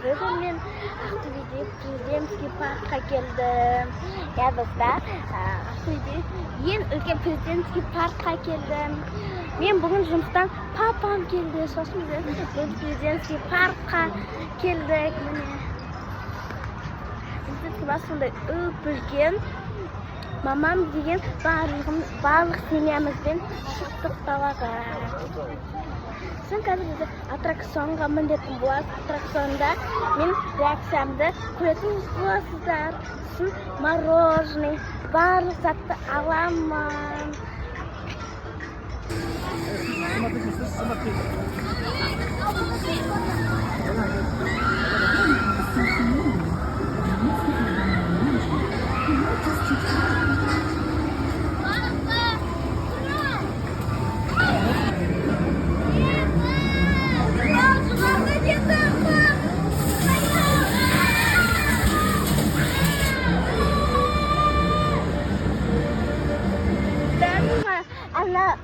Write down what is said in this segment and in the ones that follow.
Бүгін мен Ақтөбеде президентский паркқа келдім. Я достар, Ақтөбеде ең үлкен президентский паркқа келдім. Мен бүгін жұмыстан папам келді. Сосын біз президентский паркқа келдік. Президентский парк сондай үлкен. Мамам деген барлық семьямызбен шықтық далаға. Сен қазір бізді аттракционға міндетті боласыз. Аттракционда мен реакциямды көретін боласыздар. Сосын мороженое, барлық затты аламын.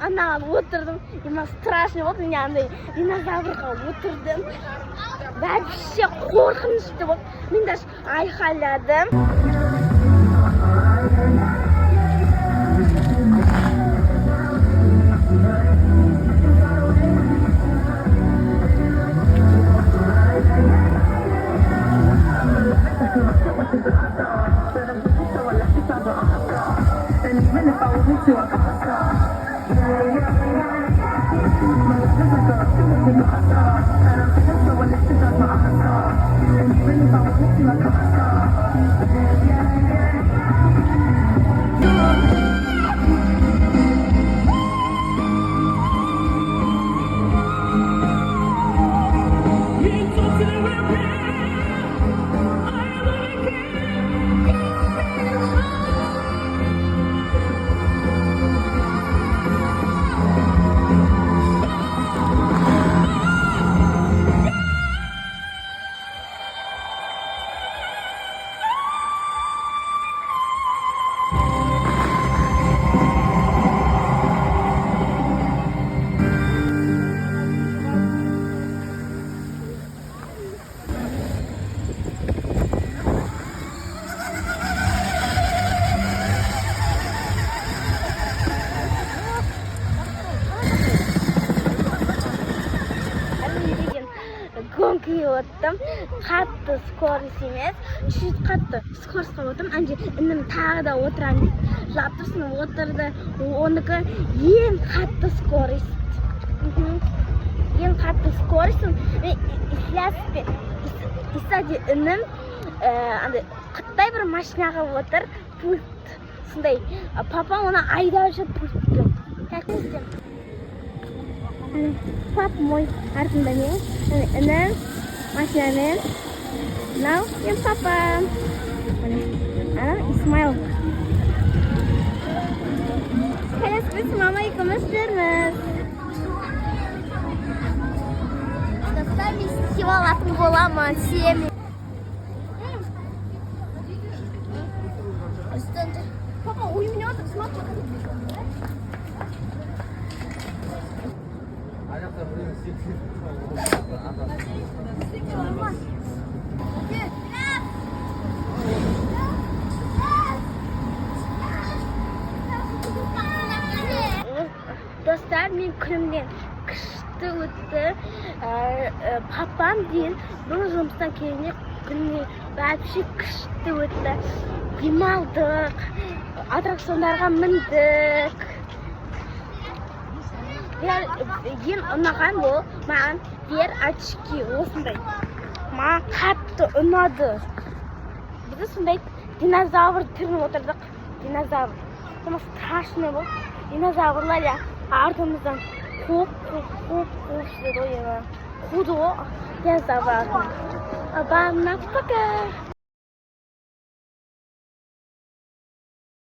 Ана отырдым, ема страшный болды, мен андай динозаврға отырдым. Вообще қорқынышты болды, мен даже айқайладым. Гонкаға өттім, қатты скорость емес, чуть қатты скоростьқа өттім, анже інім тағы да отырам дейді, жылап тұрсын отырды, оныкі ең қатты скорость. Ең қатты скорость, исади інім қыттай бір машинаға отыр, пульт, сондай, папа оны айдап жүр пультпен. Как істем? Пап мой артында мен, інім машинамен. Мынау мен папам. Ана Исмаил. Келесі біз мама екеуміз жүрміз. Достар мен сыйға алатын боламын, сүйемін. Папа, у меня тут смотри. Достар, мен күнімнен күшті өтті. Папам дейін бұл жұмыстан кейінне күніне вообще күшті өтті. Демалдық, аттракциондарға міндік. Ең ұнаған ол маған бір очки осындай. Маған қатты ұнады. Біз сондай динозавр түрін отырдық. Динозавр. Ama страшный болды. Динозаврлар артымыздан қуып жүреді ғой. Қуды ғой динозавр. Пока.